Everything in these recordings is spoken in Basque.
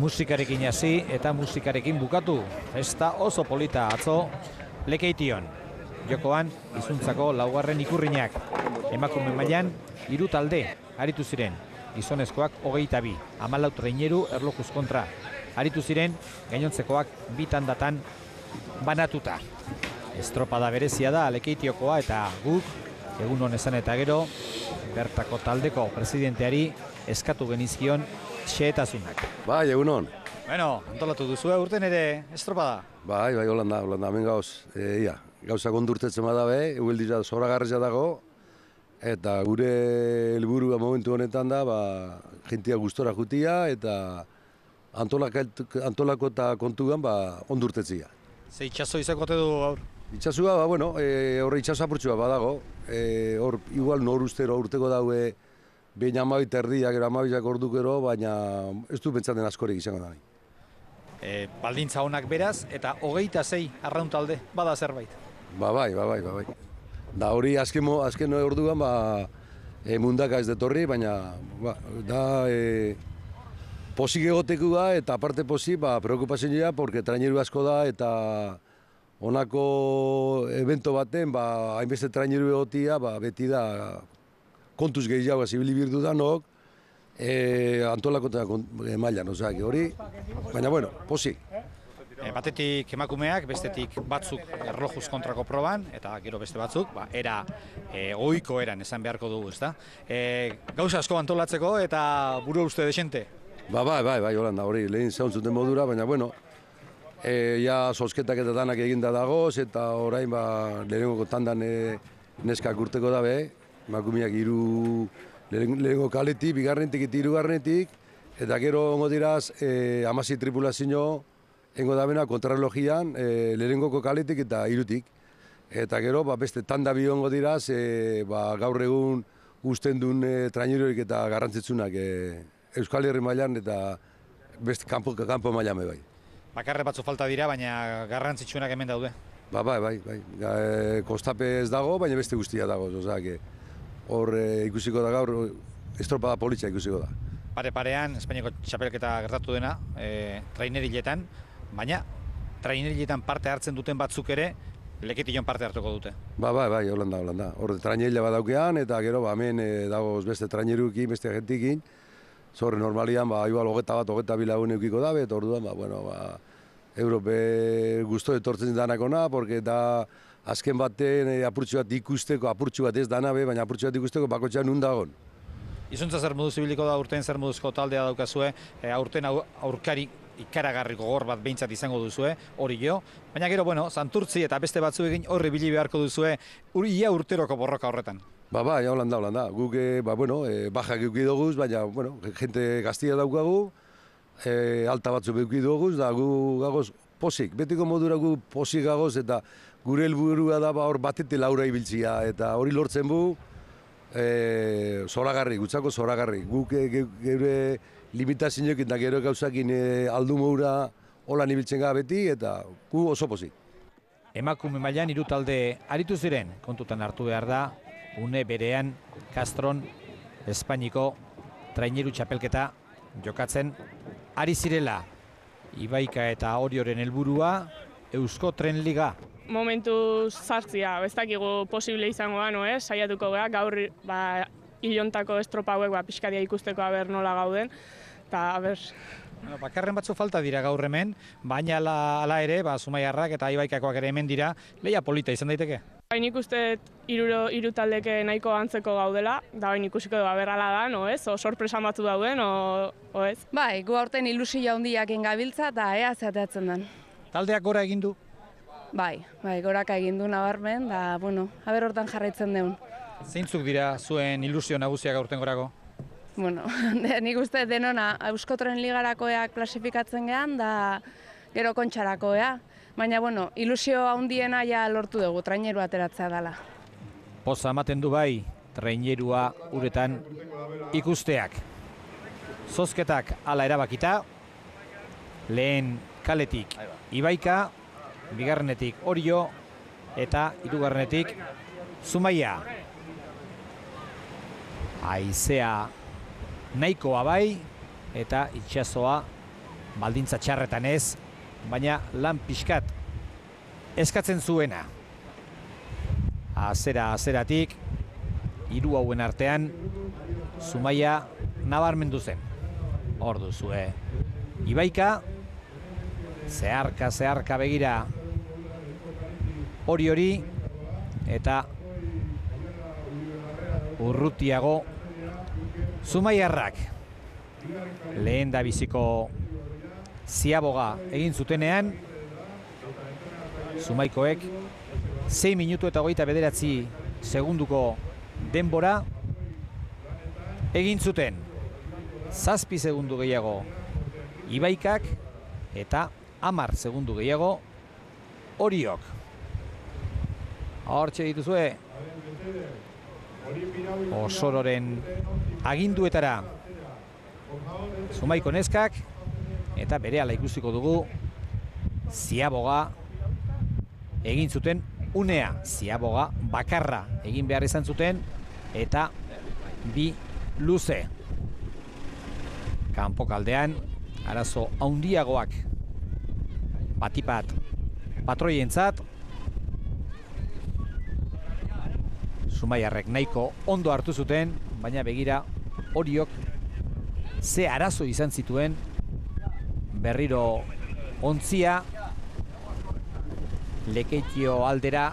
Musikarekin hasi eta musikarekin bukatu. Festa oso polita atzo Lekeition. Jokoan izuntzako laugarren ikurrinak. Emakume mailan 3 talde aritu ziren. Gizonezkoak 22, 14 traineru erlojuz kontra. Aritu ziren gainontzekoak 2 tandatan banatuta. Estropada berezia da Lekeitiokoa eta guk egun honezan eta gero bertako taldeko presidenteari eskatu genizkion xehetasunak. Bai, egun hon. Bueno, antolatu duzu urten ere estropada? Bai, Holanda, hemen gauz. Gauzak ondurtetzen badabe, egueldira zoragarria dago, eta gure helburua momentu honetan da, jentia gustora jutia, eta antolako eta kontugan ondurtetzia. Ze itxaso izakote du gaur? Itxasua, horre itxaso apurtxua badago, hor igual nor ustero urteko daue, behin 12 erdiak, 12 ordukero, baina ez du pentsaten askorik izango da. Baldintza honak beraz, eta 26 arraun talde, bada zerbait. Bai. Da hori azken orduan mundaka ez detorri, baina da posik egotekua eta aparte posik preokupazioa, porque traineru asko da eta honako evento baten hainbeste traineru egotia beti da kontuz gehiago zibili birdu danok, antolako eta mailan, hori, baina bueno, posik. Batetik emakumeak, bestetik batzuk erlojuz kontrako proban, eta gero beste batzuk, era ohiko eran esan beharko dugu, ezta? Gauza asko antolatzeko eta buru uste desente? Bai, Holanda, hori lehen zehuntzuten modura, baina bueno, ja zozketak eta danak eginda dagoz, eta orain lehenengo tandan neskak urteko dabe, emakumeak lehenengo kaletik, bigarrenetik eta hirugarrenetik, eta gero ongo diraz 16 tripulazio engo dabena kontrarrelogian lehenengoko kaletik eta 3tik. Eta gero beste tanda bi ongo diraz gaur egun usten duen traineroik eta garrantzitsunak Euskal Herri mailan eta beste kanpo mailan bai. Bakarre batzu falta dira, baina garrantzitsunak hemen daude. Bai. Kostape ez dago, baina beste guztia dago. Hor ikusiko da gaur, estropada politxa ikusiko da. Pare-parean, Espainiako txapelketa gertatu dena, traineriletan, baina traineriletan parte hartzen duten batzuk ere, Lekeition parte hartuko dute. Bai, Holanda. Hor trainerila badaukean, eta gero hemen dagoz beste trainerukin, beste agentikin. Zorre normalian, igual 22 lagun eukiko dabe, eta orduan, Europe guztu etortzen danakona, porque da azken baten apurtxu bat ikusteko, apurtxu bat ez danabe, baina apurtxu bat ikusteko bakotxean nun dagon. Izuntza zer moduz ibiliko da urten, zer moduzko taldea daukazue, aurten aurkari ikaragarri gogor bat behintzat izango duzue, hori jo. Baina gero, Santurtzi eta beste batzuekin horri bili beharko duzue, ia urteroko borroka horretan. Bai, Holanda. Guk, bajak euki doguz, baina, jente gaztia daukagu, alta batzu euki doguz, da gu gagoz posik. Betiko modura gu posik gagoz, eta gure helburua da hor batete laura ibiltzia, eta hori lortzen bu, zoragarri, gutzako zoragarri. Guk geure limitazioak eta gero gauzakin aldu moura holan ibiltzen gara beti, eta gu oso posik. Emakume mailan 3 talde aritu ziren, kontutan hartu behar da, une berean Castron Espainiko traineru txapelketa jokatzen ari zirela. Ibaika eta Orioren helburua Eusko Tren Liga. Momentu sartzia, ez dakigu posible izango da, saiatuko gara, gaur ilontako estropa hauek pixkadia ikusteko nola gauden, eta Bakarren batzu falta dira gaur hemen, baina ala ere, Zumaiarrak eta Ibaikakoak ere hemen dira, lehia polita izan daiteke. Nik uste 3 taldeke nahiko antzeko gaudela, da bain ikusiko berrala da, ez? O sorpresa batzu dauden, o ez? Bai, gu aurten ilusia handiak gabiltza eta ea zeateatzen den. Taldeak gora egin du? Bai, goraka egin du nabarmen, da, haber hortan jarraitzen deun. Zeintzuk dira zuen ilusio nagusiak aurten gorako? Nik uste denona Eusko Tren Ligarakoak klasifikatzen gehan, da gero kontxarakoa. Baina, ilusio handiena ja lortu dugu, trainerua ateratzea dela. Poza ematen du bai, trainerua uretan ikusteak. Zozketak ala erabakita, lehen kaletik Ibaika, bigarrenetik Orio eta hirugarrenetik Zumaia. Haizea nahikoa bai eta itsasoa baldintza txarretan ez, baina lan pixkat eskatzen zuena. Azeratik, hiru hauen artean, Zumaia nabarmendu zen. Hor duzue, Ibaika, zeharka begira hori, eta urrutiago Zumaiarrak. Lehen da biziko ziaboga egin zutenean, Zumaikoek 6 minutu eta 29 segunduko denbora egin zuten. 7 segundu gehiago Ibaikak eta 10 segundu gehiago Oriok. Hortxe dituzue Osororen aginduetara Zumaiko neskak, eta berehala ikusiko dugu ziaboga egin zuten unea. Ziaboga bakarra egin behar izan zuten, eta 2 luze. Kanpokaldean arazo handiagoak batipat patroientzat. Zumaiarrek nahiko ondo hartu zuten, baina begira Oriok ze arazo izan zituen berriro ontzia Lekeitio aldera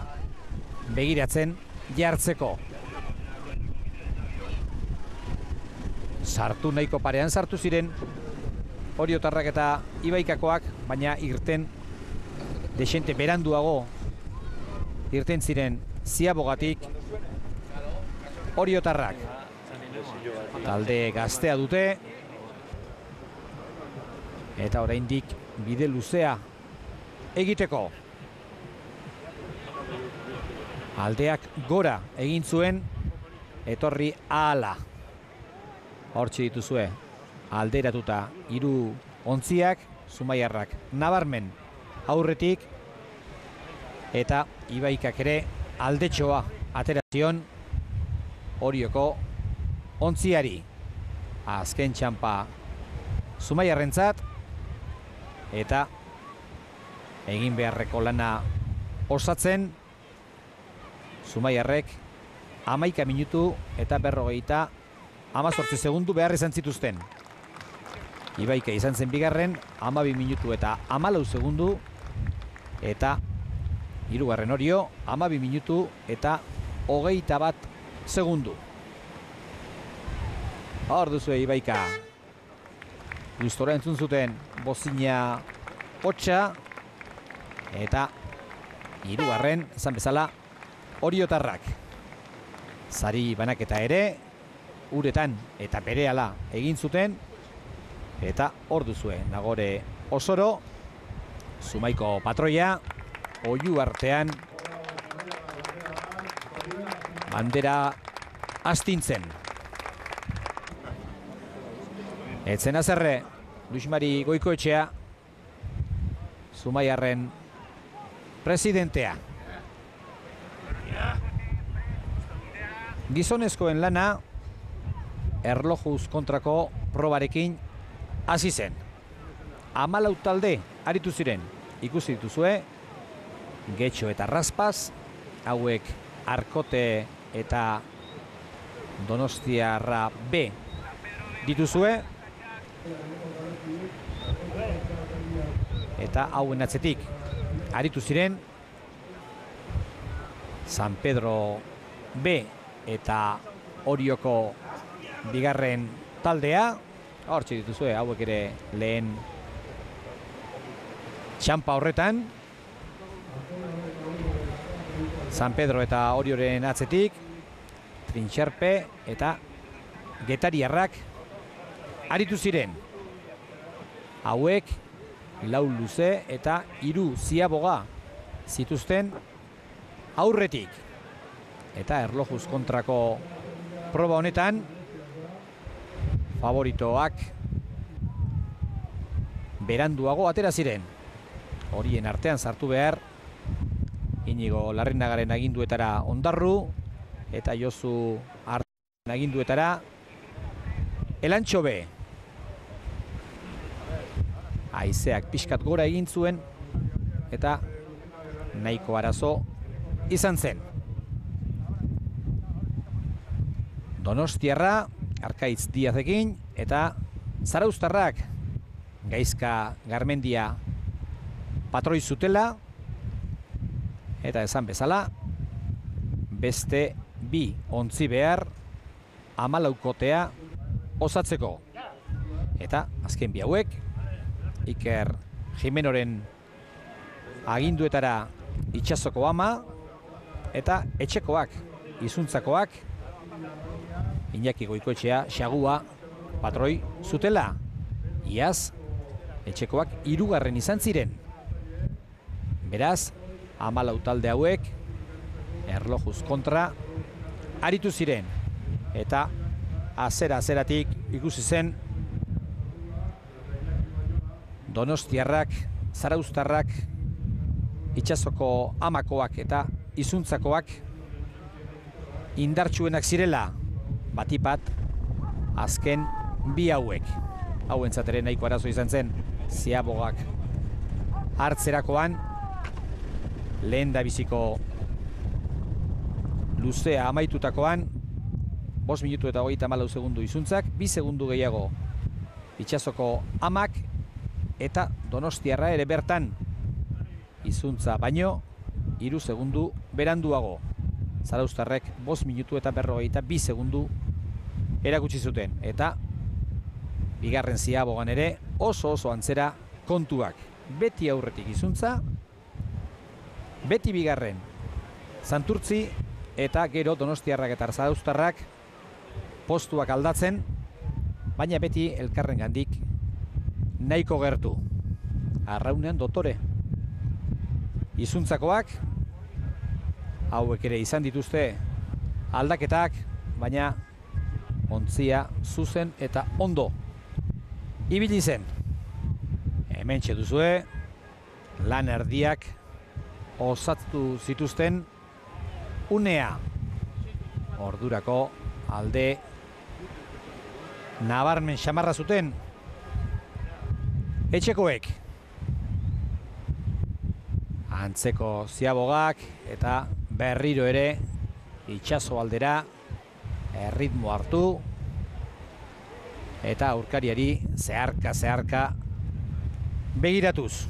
begiratzen jartzeko. Sartu nahiko parean sartu ziren Oriotarrak eta Ibaikakoak, baina irten desente beranduago irten ziren ziabogatik Oriotarrak. Talde gaztea dute, eta oraindik bide luzea egiteko. Aldeak gora egin zuen, etorri ahala. Hortxe dituzue, alderatuta 3 ontziak, Zumaiarrak nabarmen aurretik, eta Ibaikak ere aldetxoa aterazion Orioko ontziari. Azken txampa Zumaiarrentzat, eta egin beharreko lana osatzen Zumaiarrek 11 minutu eta 18 segundu behar izan zituzten. Ibaika izan zen bigarren, 12 minutu eta 14 segundu, eta hirugarren Orio 12 minutu eta 21 segundu. Hor duzue Ibaika. Gustora entzun zuten bozina hotxa, eta hirugarren, esan bezala, Oriotarrak. Sari banaketa ere, uretan eta berehala egin zuten, eta hor duzue Nagore Osoro, Zumaiko patroia, oihu artean bandera astintzen. Etzen azerre, Luismari Goikoetxea, Zumaiarren presidentea. Gizonezkoen lana erlojuz kontrako probarekin hasi zen. 14 talde aritu ziren, ikusi dituzue, Getxo eta Raspaz, hauek Arkote eta Donostiarra B dituzue, eta hauen atzetik aritu ziren San Pedro B eta Orioko bigarren taldea. Hortxe dituzue, hauek ere lehen txampa horretan. San Pedro eta Orioren atzetik Trintxerpe eta Getariarrak aritu ziren. Hauek 4 luze eta 3 ziaboga zituzten aurretik. Eta erlojuz kontrako proba honetan favoritoak beranduago atera ziren. Horien artean sartu behar Inigo Larrinagaren aginduetara Ondarru, eta Josu Arten aginduetara Elantxobe. haizeak pixkat gora egin zuen eta nahiko arazo izan zen. Donostiarra Arkaitz Diazekin eta zarauztarrak Gaizka Garmendia patroi zutela eta esan bezala beste bi ontzi behar 14kotea osatzeko. Eta azken bi hauek Iker Jimenoren aginduetara itsasoko ama eta etxekoak, izuntzakoak Iñaki Goikoetxea Xagua patroi zutela. Iaz etxekoak 3. izan ziren. Beraz 14 talde hauek erlojuz kontra aritu ziren eta azeratik ikusi zen Donostiarrak, zarauztarrak, itsasoko amakoak eta izuntzakoak indartsuenak zirela, batipat azken bi hauek. Hauentzat ere nahiko arazo izan zen Ziabogak hartzerakoan, lehen da biziko luzea amaitutakoan 5 minutu eta 34 segundu izuntzak, 2 segundu gehiago itsasoko amak eta Donostiarra ere bertan izuntza baino 3 segundu beranduago. Zarauztarrek 5 minutu eta 42 segundu erakutsi zuten eta bigarren Ziabogan ere oso antzera kontuak. Beti aurretik izuntza, beti bigarren Santurtzi eta gero Donostiarrak eta Zarauztarrak postuak aldatzen, baina beti elkarrengandik nahiko gertu. Arraunean dotore. Izuntzakoak hauek ere izan dituzte aldaketak, baina ontzia zuzen eta ondo ibili zen. Hementxe duzue lan erdiak osatu zituzten unea. Ordurako alde nabarmen xamarra zuten etxekoek. Antzeko Ziabogak eta berriro ere itsaso aldera erritmo hartu eta aurkariari zeharka begiratuz.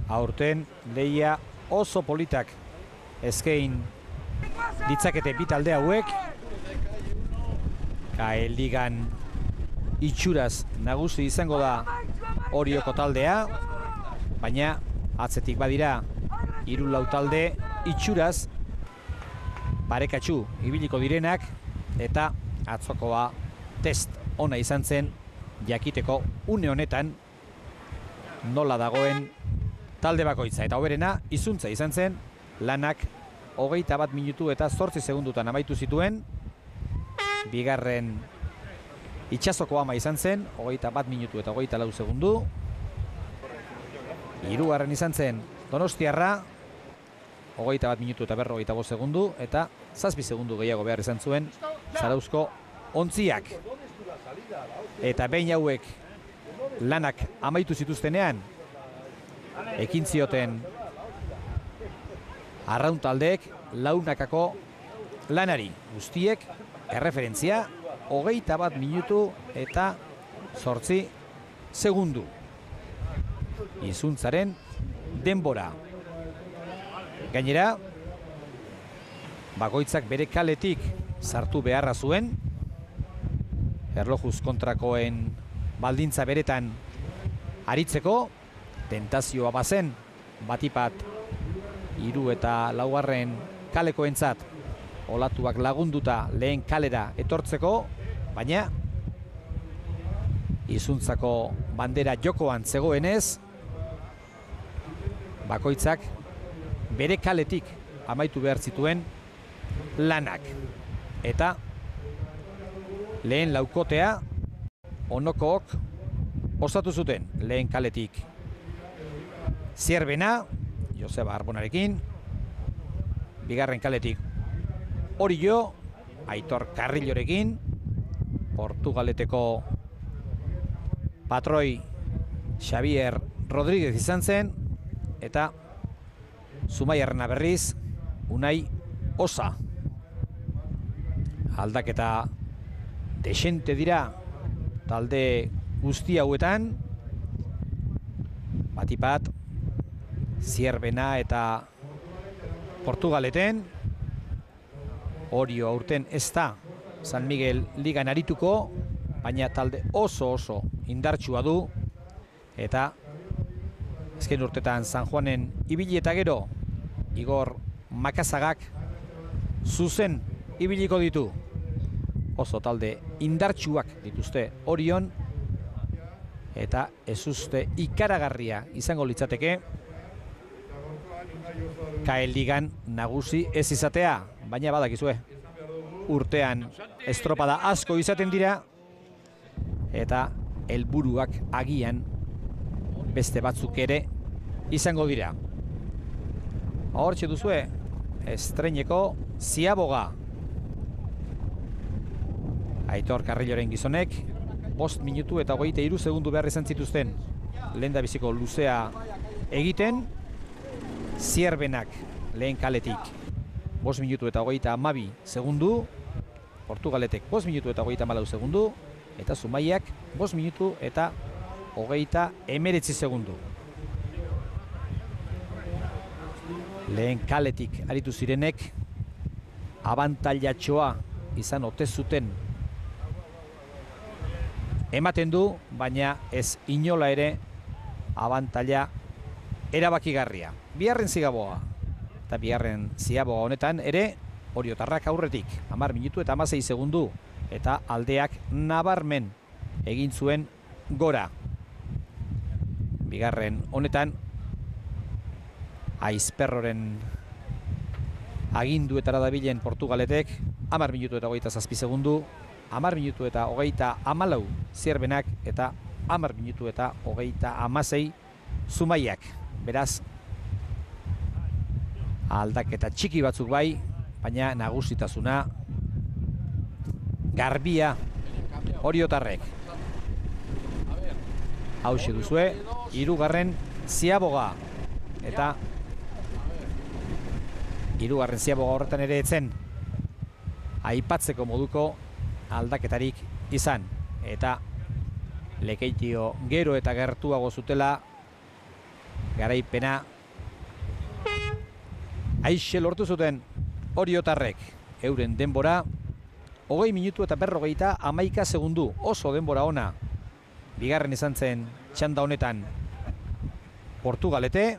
Aurten lehia oso politak eskain ditzakete bi talde hauek. Ligan itxuraz nagusi izango da Orioko taldea, baina atzetik badira 3-4 talde itxuraz parekatxu ibiliko direnak eta atzokoa test ona izan zen jakiteko une honetan nola dagoen talde bakoitza. Eta hoberena izuntza izan zen, lanak 21 minutu eta 8 segundutan amaitu zituen. Bigarren itsasoko ama izan zen, 21 minutu eta 24 segundu. Hirugarren izan zen Donostiarra, 21 minutu eta 45 segundu, eta 7 segundu gehiago behar izan zuen Zarauzko ontziak. Eta behin hauek lanak amaitu zituztenean, ekin zioten arraun taldeek launakako lanari. Guztiek erreferentzia 21 minutu eta 8 segundu. Izuntzaren denbora. Gainera, bakoitzak bere kaletik sartu beharra zuen, erlojuz kontrakoen baldintza beretan aritzeko, tentazioa bazen, batipat 3 eta 4 kalekoentzat olatuak lagunduta lehen kalera etortzeko, baina izuntzako bandera jokoan zegoenez, bakoitzak bere kaletik amaitu behar zituen lanak. Eta lehen laukotea onokook osatu zuten lehen kaletik. Zierbena, Joseba Arbonarekin, bigarren kaletik Orio, Aitor Carrillorekin, Portugaleteko patroi Xavier Rodríguez izan zen, eta Zumaiarrena berriz Unai Osa. Aldaketa desente dira talde guzti hauetan. Batipat Zierbena eta Portugaleten. Orio aurten ez da San Miguel ligan arituko, baina talde oso indartsua du, eta azken urtetan San Juanen ibili eta gero Igor Makazagak zuzen ibiliko ditu. Oso talde indartsuak dituzte Orion, eta ez uste ikaragarria izango litzateke KL ligan nagusi ez izatea, baina badakizue urtean estropada asko izaten dira, eta helburuak agian beste batzuk ere izango dira. Hortxe duzue estreineko Ziaboga. Aitor Carrilloren gizonek 5 minutu eta 23 segundu behar izan zituzten lehendabiziko luzea egiten. Zierbenak lehen kaletik 5 minutu eta 32 segundu, Portugaletek 5 minutu eta 34 segundu, eta Zumaiak 5 minutu eta 39 segundu. Lehen kaletik aritu zirenek abantailatxoa izan ote zuten ematen du, baina ez inola ere abantaila erabakigarria. Bigarren Ziaboga, eta bigarren Ziaboga honetan ere oriotarrak aurretik 10 minutu eta 16 segundu, eta aldeak nabarmen egin zuen gora. Bigarren honetan Aizperroren aginduetara dabilen Portugaletek 10 minutu eta 27 segundu, 10 minutu eta 34 Zierbenak, eta 10 minutu eta 36 Zumaiak. Beraz, aldaketa txiki batzuk bai, baina nagusitasuna garbia oriotarrek. Hauxe duzue, 3. Ziaboga, eta 3. Ziaboga horretan ere etzen aipatzeko moduko aldaketarik izan, eta Lekeitio gero eta gertuago zutela garaipena aixe lortu zuten oriotarrek. Euren denbora 20 minutu eta 51 segundu, oso denbora ona. Bigarren izan zen txanda honetan Portugalete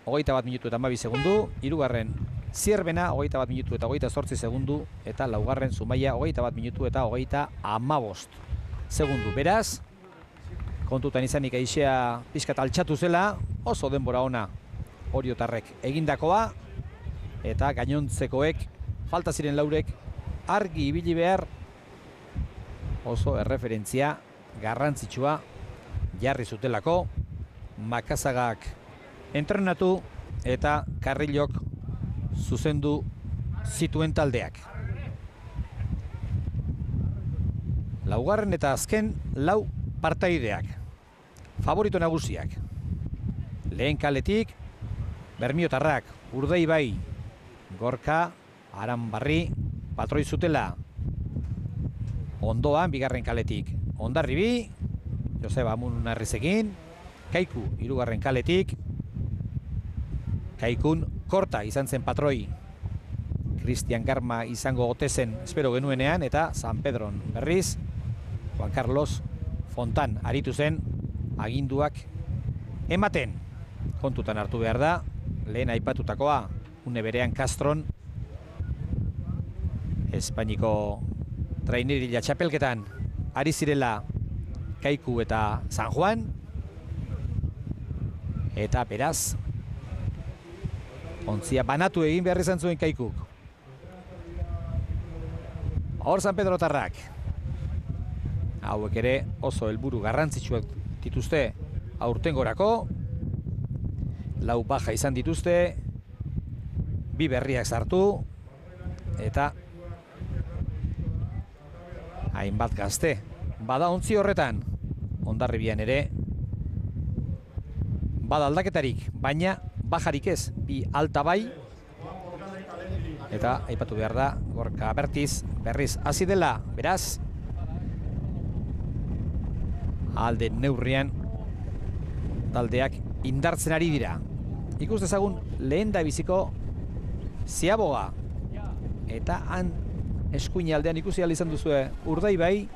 21 minutu eta 12 segundu, 3. Zierbena 21 minutu eta 28 segundu, eta 4. Zumaia 21 minutu eta 35 segundu. Beraz, kontutan izanik aixea pixkat altxatu zela, oso denbora ona oriotarrek egindakoa, eta gainontzekoek falta ziren laurek argi ibili behar oso erreferentzia garrantzitsua jarri zutelako. Makazagak entrenatu eta Carrillok zuzendu zituen taldeak. Laugarren eta azken lau partaideak, favorito nagusiak. Lehen kaletik Bermiotarrak Urdaibai, Gorka, Aranbarri patroi zutela. Ondoan bigarren kaletik Hondarribi, Joseba Amunarrizekin, Kaiku 3. kaletik, Kaikun Korta izan zen patroi. Cristian Garma izango ote zen espero genuenean, eta San Pedron berriz Juan Carlos Fontan aritu zen aginduak ematen. Kontutan hartu behar da, lehen aipatutakoa, une berean Castron Espainiko trainerila txapelketan ari zirela Kaiku eta San Juan, eta beraz ontzia banatu egin behar izan zuen Kaikuk. Hor San Pedrotarrak, hauek ere oso helburu garrantzitsuak dituzte aurtengorako. 4 baja izan dituzte, 2 berriak sartu, eta hainbat gazte bada ontzi horretan. Hondarribian ere bada aldaketarik, baina bajarik ez, bi alta bai. Eta aipatu behar da, Gorka Bertiz berriz hasi dela, beraz. Alde neurrian taldeak indartzen ari dira. Ikus dezagun lehen da biziko Ziaboga. Eta han eskuin aldean ikusi ahal izan duzue Urdaibai.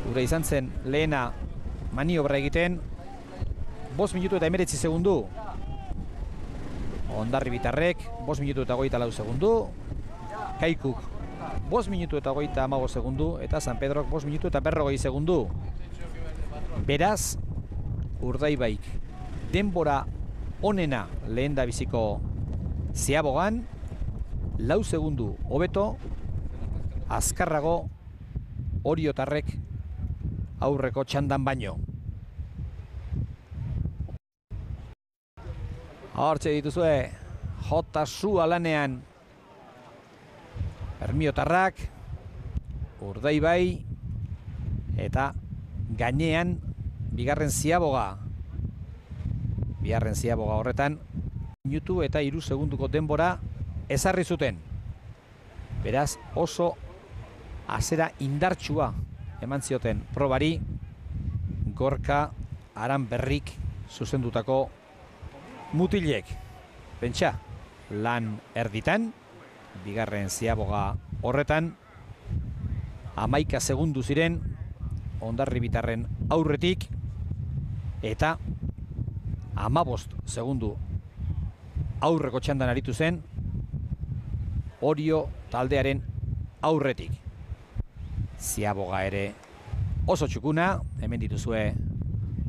Ura izan zen lehena maniobra egiten. 5 minutu eta 19 segundu. Hondarribitarrek 5 minutu eta 24 segundu. Kaikuk 5 minutu eta 35 segundu. Eta San Pedrok 5 minutu eta 40 segundu. Beraz, Urdaibaik denbora onena lehen da biziko Ziabogan, 4 segundu hobeto, azkarrago Oriotarrek aurreko txandan baino. Hortxe dituzue, jota sua lanean Bermiotarrak, Urdaibai, eta gainean bigarren Ziaboga. Bigarren Ziaboga horretan, minutu eta 3 segunduko denbora ezarri zuten. Beraz, oso azera indartsua eman zioten probari Gorka Aranberrik zuzendutako mutilek. Pentsa, lan erditan, bigarren Ziaboga horretan, 11 segundu ziren Hondarribitarren aurretik, eta 15 segundu aurreko txandan aritu zen Orio taldearen aurretik. Ziaboga ere oso txukuna, hemen dituzue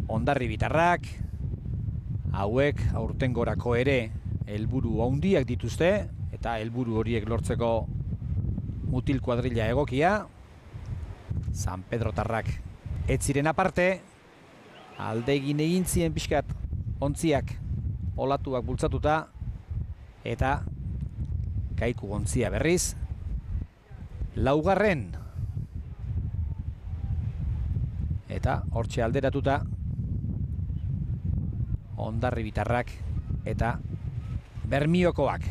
Hondarribitarrak, hauek aurtengorako ere helburu handiak dituzte, eta helburu horiek lortzeko mutil kuadrilla egokia. San Pedrotarrak ez ziren aparte, aldegin egin ziren pixkat ontziak olatuak bultzatuta, eta Kaiku ontzia berriz laugarren. Eta hortxe alderatuta Hondarribitarrak eta Bermiokoak.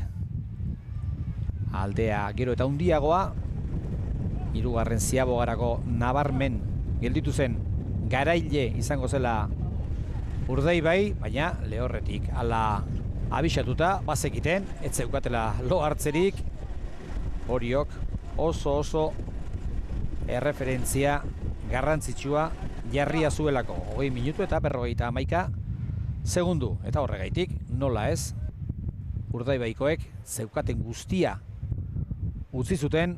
Aldea gero eta handiagoa, hirugarren Ziabogarako nabarmen gelditu zen garaile izango zela Urdaibai, baina lehorretik ala abisatuta bazekiten, ez zeukatela lo hartzerik. Oriok oso erreferentzia garrantzitsua jarria zuelako, 20 minutu eta 51 segundu. Eta horregaitik, nola ez, Urdaibaikoek zeukaten guztia utzi zuten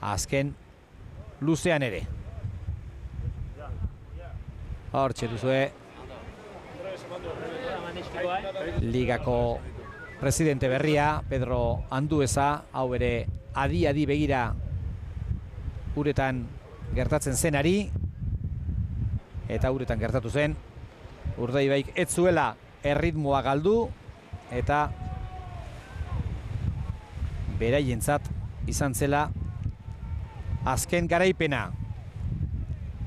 azken luzean ere. Hortxe duzue ligako presidente berria, Pedro Andueza, hau ere adi begira uretan gertatzen zenari, eta uretan gertatu zen Urdaibaik ez zuela erritmoa galdu, eta beraientzat izan zela azken garaipena.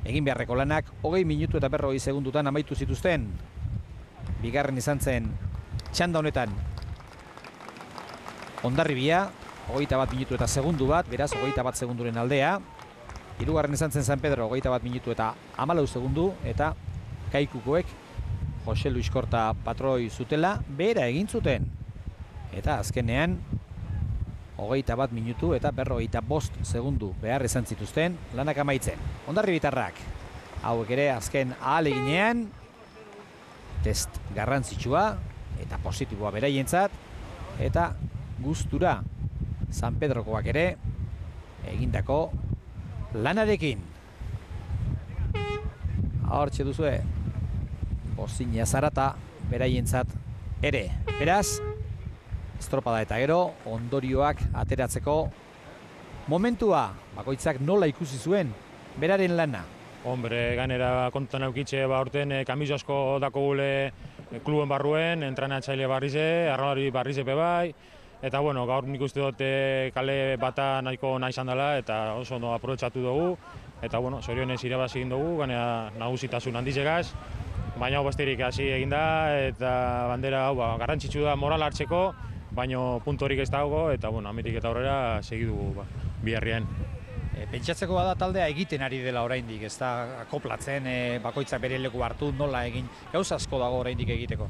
Egin beharreko lanak 20 minutu eta 40 segundutan amaitu zituzten. Bigarren izan zen txanda honetan Hondarribia, 21 minutu eta segundu bat, beraz 21 segunduren aldea. Hirugarren izan zen San Pedro, 21 minutu eta 14 segundu, eta Kaikukoek Jose Luis Korta patroi zutela bera egin zuten. Eta azkenean 21 minutu eta 45 segundu behar izan zituzten lanak amaitzen. Hondarribitarrak hauek ere azken ahaleginean test garrantzitsua eta positiboa beraientzat, eta gustura San Pedrokoak ere egindako lanarekin. Hortxe duzue Bozina Zarata beraientzat ere. Beraz, estropada eta gero ondorioak ateratzeko momentua, bakoitzak nola ikusi zuen beraren lana. Hombre, ganera kontutan aukitxe aurten kamizo asko dako gule kluben barruen, entrenatzaile barrize, arrolari barrize bai, eta bueno, gaur nik uste dut kale bata nahiko nahi izan dela, eta oso ondo aprobetxatu dugu, eta bueno, zorionez irabazi egin dugu, ganera nagusitasun handizegaz, baina besterik hasi egin da, eta bandera hau garrantzitsu da moral hartzeko, baina puntorik ez dago, eta amitik eta aurrera segidu biharrien. Pentsatzeko bada taldea egiten ari dela oraindik, ez da akoplatzen, bakoitzak bere leku hartu, nola egin, gauza asko dago oraindik egiteko.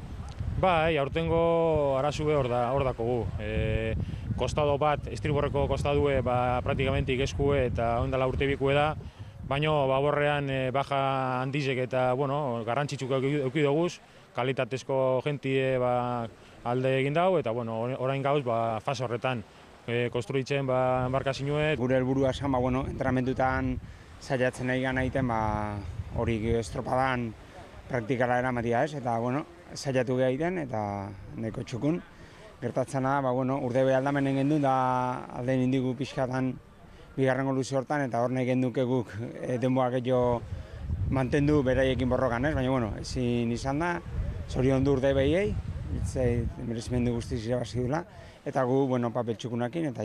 Bai, aurtengo arazue hor dakogu. Kostado bat, estriborreko kostadue praktikamente ikeskue eta ondala urte bikue da, baina borrean baja handizek eta garrantzitsuk eduki doguz, kalitatezko jentie alde egin dau, eta orain gauz fase horretan konstruitzen embarkazioet. Gure helburua esan, entrenamendutan saiatzen nahi gana egiten, hori estropadan praktikara eramatia ez, eta saiatu geha egiten, eta neko txukun. Gertatzena, urde behi aldamenen gendu, da aldein indigu pixkatan bigarrengo luze hortan, eta hor nahi genduk eguk denboak gehiago mantendu beraiekin borrokan ez, baina ezin izan da, zorion du urde behiei, merezimendu guztiz irabazi dula, eta gu papel txukunakin eta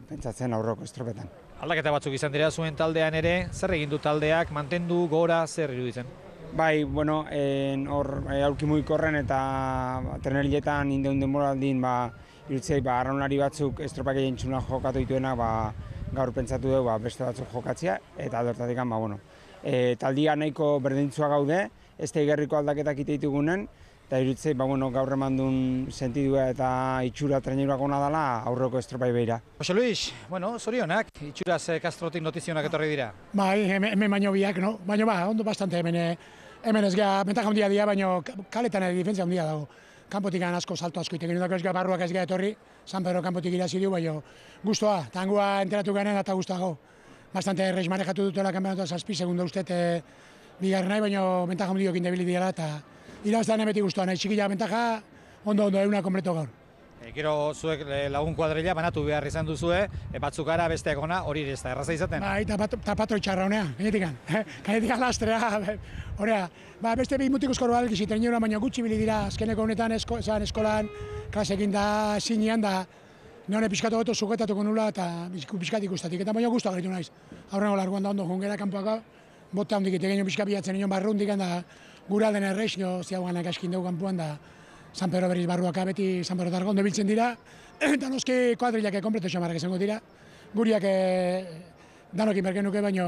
pentsatzen aurroko estropetan. Aldaketa batzuk izan dira zuen taldean ere, zer egin du taldeak, mantendu, gora, zer iruditzen? Bai, hor aurki mugikorren eta treneriletan indeun denboraldin irutzei arraunlari batzuk estropak egin txuna jokatu dituenak gaur pentsatu dugu beste batzuk jokatzea, eta adortatik taldia nahiko berdintzua gaude, ez da igerriko aldaketak ite ditugunen, eta irutzei gaur emandun sentidua eta itxura treneruak ona dela aurreko estropai behira. Jose Luis, zorionak, itxuraz Castrotik notizionak etorri dira. Bai, hemen baino biak, baina ondo bastante hemen ez geha, bentaja handia dira, baina kaletan ere difentzia handia dago. Kanpotik asko, salto asko iten, ez geha barruak ez geha etorri, San Pedro kanpotik irazi du, baina guztua, tangua enteratu garen eta guztuago. Bastante erreiz manejatu dutela kanpenatua 7 segundo ustet bigarren nahi, baina bentaja handiok indebili dira eta irabaztean emetik guztua nahi, txikila bentaja ondo euna kompleto gaur. Gero zuek lagun kuadrilla banatu behar izan duzue, batzuk gara besteak ona, hori ez da erraza izaten? Bai, eta patroi txarra honea, gainetikan lastrea, horea. Beste bi mutikozkoro bat egizit, baina gutxi bili dira, azkeneko honetan eskolan, klasekin da, zinean da, nire pixkatu goto sugetatuko nula eta pixkat ikustatik, eta baina guztua gaitu naiz. Aurrengo larguan da ondo jungera kanpoaka, bota hondik egin pixka bilatzen nion barrundik, da gura alden erreiz, ziagoanak askin dugu kanpoan da, San Pedro berriz barruaka beti San Pedro targo ondo biltzen dira, eta noski kuadrilak kompleto xamarrak izango dira. Guriak danokin berken nuke, baina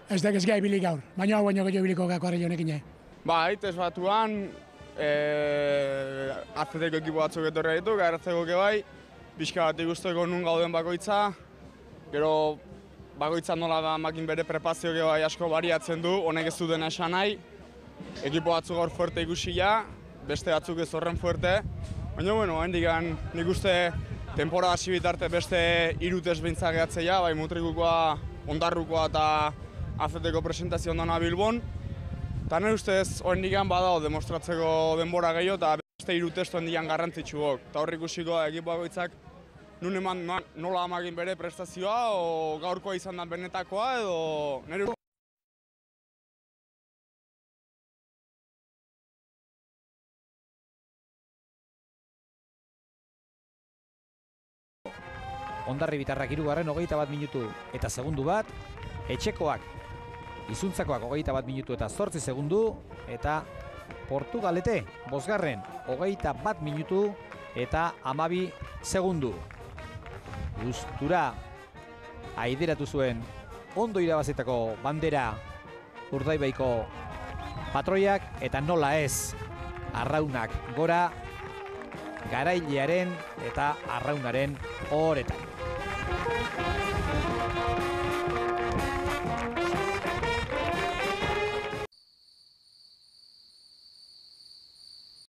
ez da geha ibilik gaur, baina hau baino gehiago ibiliko kuadrilla honekin. Test batuan, azeteko ekipo batzuk etorri ditu, garatzeko bai, pixka bat ikusteko nun gauden bakoitza, gero bakoitza nola da makin bere prepazio bai asko bariatzen du, honek ez du dena esan nahi, ekipo batzuk gaur fuerte ikusia, beste batzuk ez horren fuerte, baina nik uste temporada hasi bitarte beste 3 test behintzak gehatzea, bai mutrikukoa, ondarrukoa eta azeteko presentazio ondana Bilbon, eta nire ustez horrendikan badao demostratzeko denbora gehiago eta beste 3 testu hendikan garrantzitsuok. Eta horrik ikusiko ekipo bakoitzak nun eman nola amagin bere prestazioa, o gaurkoa izan da benetakoa, edo nire Ondarri bitarrak 3. 21 minutu eta segundu bat, etxekoak, izuntzakoak 21 minutu eta 8 segundu, eta Portugalete, 5. 21 minutu eta 12 segundu. Guztura aideratu zuen ondo irabazitako bandera Urdaibaiko patroiak, eta nola ez arraunak gora garailearen eta arraunaren oretan.